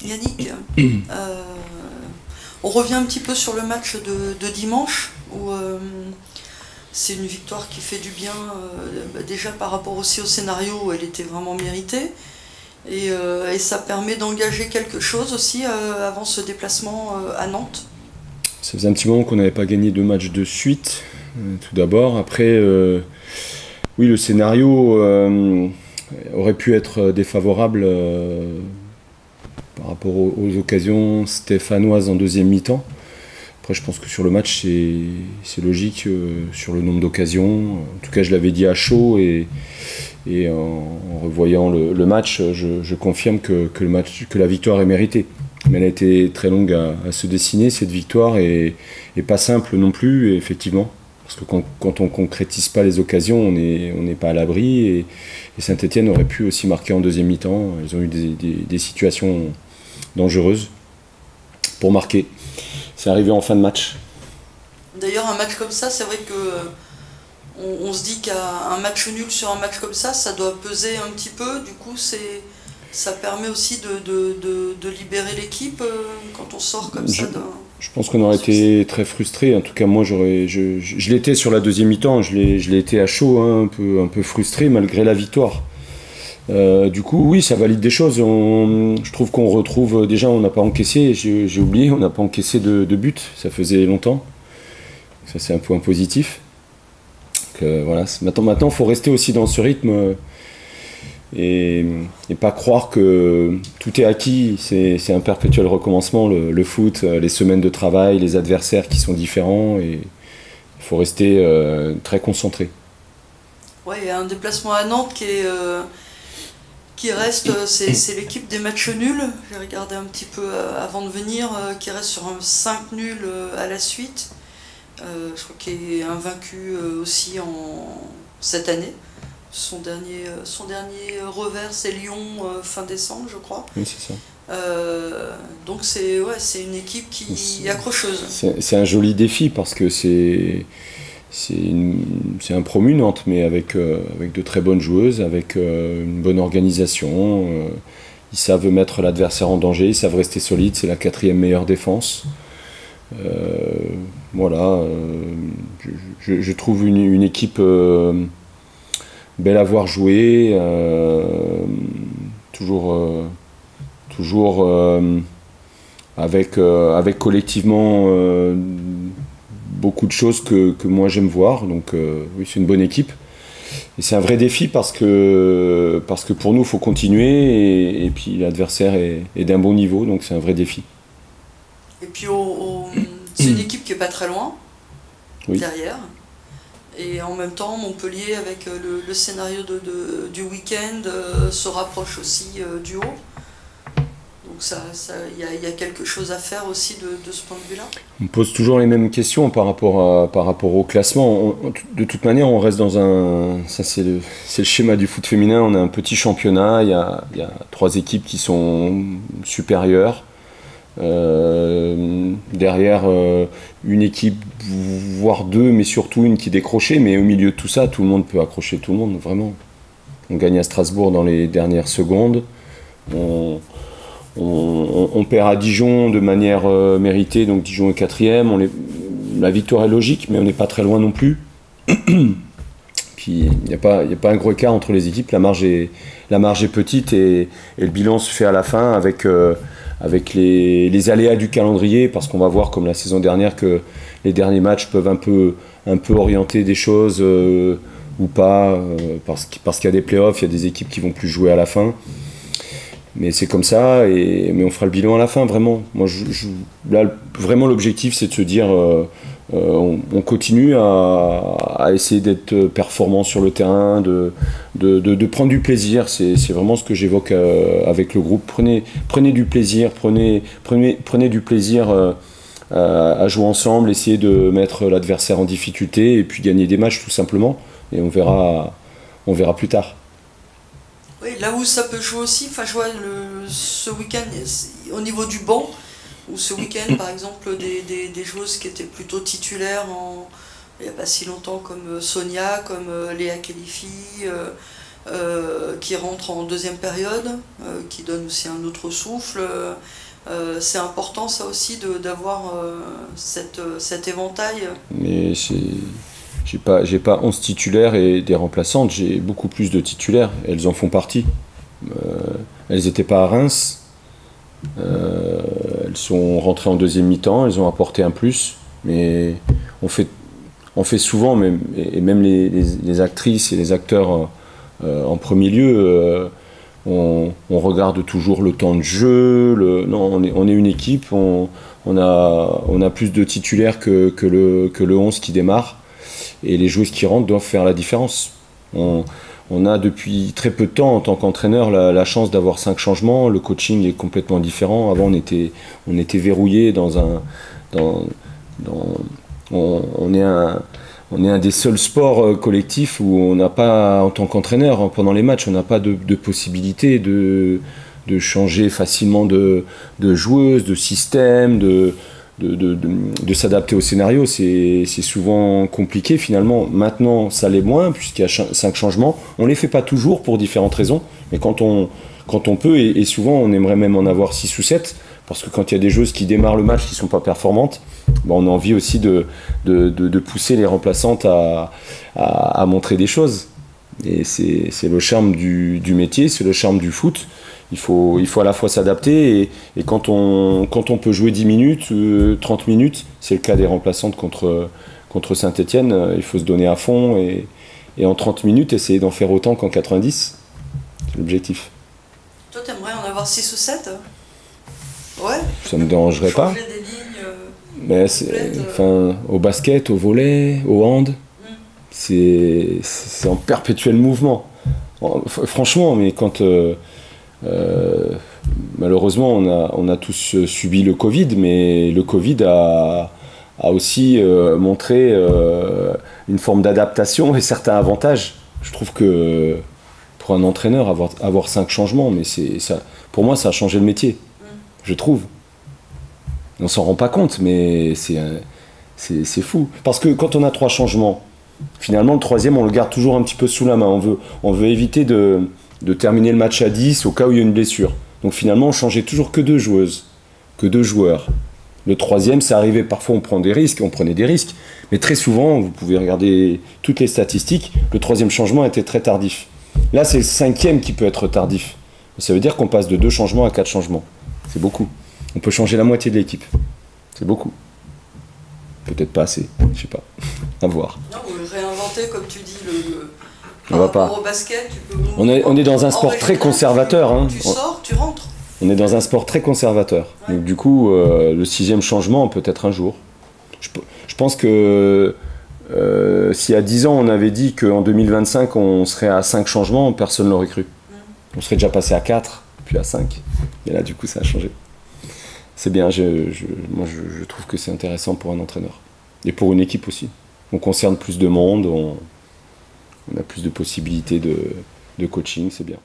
Yannick, on revient un petit peu sur le match de dimanche, où c'est une victoire qui fait du bien, déjà par rapport aussi au scénario où elle était vraiment méritée, et ça permet d'engager quelque chose aussi avant ce déplacement à Nantes. Ça faisait un petit moment qu'on n'avait pas gagné 2 matchs de suite, tout d'abord. Après, oui, le scénario aurait pu être défavorable par rapport aux occasions stéphanoises en deuxième mi-temps. Après, je pense que sur le match, c'est logique sur le nombre d'occasions. En tout cas, je l'avais dit à chaud et en revoyant le match, je confirme que la victoire est méritée. Mais elle a été très longue à se dessiner, cette victoire, et pas simple non plus, effectivement. Parce que quand on ne concrétise pas les occasions, on n'est pas à l'abri. Et Saint-Etienne aurait pu aussi marquer en deuxième mi-temps. Ils ont eu des situations dangereuses pour marquer. C'est arrivé en fin de match. D'ailleurs, un match comme ça, c'est vrai que on se dit qu'un match nul sur un match comme ça doit peser un petit peu. Du coup, ça permet aussi de libérer l'équipe quand on sort comme ça d'un... Je pense qu'on aurait été très frustrés. En tout cas, moi, je l'étais sur la deuxième mi-temps. Je l'ai été à chaud, hein, un peu frustré malgré la victoire. Du coup, oui, ça valide des choses. Je trouve qu'on retrouve... Déjà, on n'a pas encaissé, j'ai oublié, on n'a pas encaissé de but. Ça faisait longtemps. Ça, c'est un point positif. Donc, voilà. Maintenant, il faut rester aussi dans ce rythme et pas croire que tout est acquis. C'est un perpétuel recommencement, le foot, les semaines de travail, les adversaires qui sont différents. Et il faut rester très concentré. Oui, il y a un déplacement à Nantes qui reste, c'est l'équipe des matchs nuls. J'ai regardé un petit peu avant de venir, qui reste sur un 5 nuls à la suite. Je crois qu'il est invaincu aussi cette année. Son dernier revers, c'est Lyon fin décembre, je crois. Oui, c'est ça. Donc c'est une équipe qui est accrocheuse. C'est un joli défi parce que c'est un promu Nantes, mais avec de très bonnes joueuses, avec une bonne organisation. Ils savent mettre l'adversaire en danger, ils savent rester solides, c'est la 4e meilleure défense. Voilà, je trouve une équipe belle à voir jouer, toujours avec collectivement beaucoup de choses que moi j'aime voir. Donc oui, c'est une bonne équipe. Et c'est un vrai défi parce que pour nous, il faut continuer et puis l'adversaire est d'un bon niveau, donc c'est un vrai défi. Et puis c'est une équipe qui n'est pas très loin, oui, derrière. Et en même temps, Montpellier, avec le scénario du week-end, se rapproche aussi du haut. Donc il y a quelque chose à faire aussi de ce point de vue-là. On pose toujours les mêmes questions par rapport au classement. De toute manière, on reste dans un... Ça, c'est le schéma du foot féminin. On a un petit championnat, il y a 3 équipes qui sont supérieures. Derrière une équipe, voire 2, mais surtout une qui décrochait. Mais au milieu de tout ça, tout le monde peut accrocher tout le monde, vraiment. On gagne à Strasbourg dans les dernières secondes. On perd à Dijon de manière méritée, donc Dijon est 4e. La victoire est logique, mais on n'est pas très loin non plus. Puis il n'y a pas un gros écart entre les équipes. La marge est petite et le bilan se fait à la fin avec les aléas du calendrier, parce qu'on va voir comme la saison dernière que les derniers matchs peuvent un peu orienter des choses ou pas, parce qu'il y a des playoffs, il y a des équipes qui vont plus jouer à la fin. Mais c'est comme ça, mais on fera le bilan à la fin, vraiment. Moi, là, vraiment, l'objectif, c'est de se dire on continue à essayer d'être performant sur le terrain, de prendre du plaisir. C'est vraiment ce que j'évoque avec le groupe. Prenez du plaisir, prenez du plaisir à jouer ensemble, essayez de mettre l'adversaire en difficulté et puis gagner des matchs, tout simplement. Et on verra plus tard. Oui, là où ça peut jouer aussi, enfin je vois ce week-end au niveau du banc, où ce week-end par exemple des joueuses qui étaient plutôt titulaires il n'y a pas si longtemps, comme Sonia, comme Léa Khelifi, qui rentrent en deuxième période, qui donnent aussi un autre souffle. C'est important ça aussi d'avoir cet éventail. Mais j'ai pas 11 titulaires et des remplaçantes, j'ai beaucoup plus de titulaires, elles en font partie. Elles n'étaient pas à Reims, elles sont rentrées en deuxième mi-temps, elles ont apporté un plus, mais on fait souvent, et même les actrices et les acteurs en premier lieu, on regarde toujours le temps de jeu, non, on est une équipe, on a plus de titulaires que le 11 qui démarre, et les joueuses qui rentrent doivent faire la différence. On a depuis très peu de temps en tant qu'entraîneur la chance d'avoir 5 changements, le coaching est complètement différent. Avant on était verrouillé on est un des seuls sports collectifs où on n'a pas, en tant qu'entraîneur, pendant les matchs, on n'a pas de possibilité de changer facilement de joueuse, de système, de s'adapter au scénario. C'est souvent compliqué finalement. Maintenant, ça l'est moins, puisqu'il y a 5 changements. On ne les fait pas toujours pour différentes raisons, mais quand on peut, et souvent on aimerait même en avoir 6 ou 7, parce que quand il y a des joueuses qui démarrent le match qui ne sont pas performantes, on a envie aussi de pousser les remplaçantes à montrer des choses. Et c'est le charme du métier, c'est le charme du foot. Il faut à la fois s'adapter, et quand on peut jouer 10 minutes, 30 minutes, c'est le cas des remplaçantes contre Saint-Etienne, il faut se donner à fond, et en 30 minutes, essayer d'en faire autant qu'en 90. C'est l'objectif. Toi, t'aimerais en avoir 6 ou 7? Ouais. Ça me dérangerait pas. Changer des lignes. Mais au basket, au volley, au hand, c'est en perpétuel mouvement. Franchement, mais quand malheureusement on a tous subi le Covid, mais le Covid a aussi montré une forme d'adaptation et certains avantages. Je trouve que pour un entraîneur, avoir 5 changements, mais ça, pour moi, ça a changé le métier. Je trouve. On s'en rend pas compte, mais c'est fou. Parce que quand on a 3 changements, finalement, le 3e, on le garde toujours un petit peu sous la main. On veut éviter de terminer le match à 10 au cas où il y a une blessure. Donc finalement, on changeait toujours que 2 joueuses, que 2 joueurs. Le 3e, ça arrivait, parfois on prenait des risques, mais très souvent, vous pouvez regarder toutes les statistiques, le 3e changement était très tardif. Là, c'est le 5e qui peut être tardif. Ça veut dire qu'on passe de 2 changements à 4 changements. C'est beaucoup. On peut changer la moitié de l'équipe. C'est beaucoup. Peut-être pas assez, je sais pas. À voir. Non, ou réinventer, comme tu dis, on va pas. Au basket, tu peux on est dans un sport très conservateur. Hein. Tu sors, tu rentres. On est dans un sport très conservateur. Ouais. Donc du coup, le 6e changement, peut-être un jour. Je pense que si à 10 ans, on avait dit qu'en 2025, on serait à 5 changements, personne ne l'aurait cru. On serait déjà passé à 4, puis à 5. Et là, du coup, ça a changé. C'est bien, moi je trouve que c'est intéressant pour un entraîneur. Et pour une équipe aussi. On concerne plus de monde, on a plus de possibilités de coaching, c'est bien.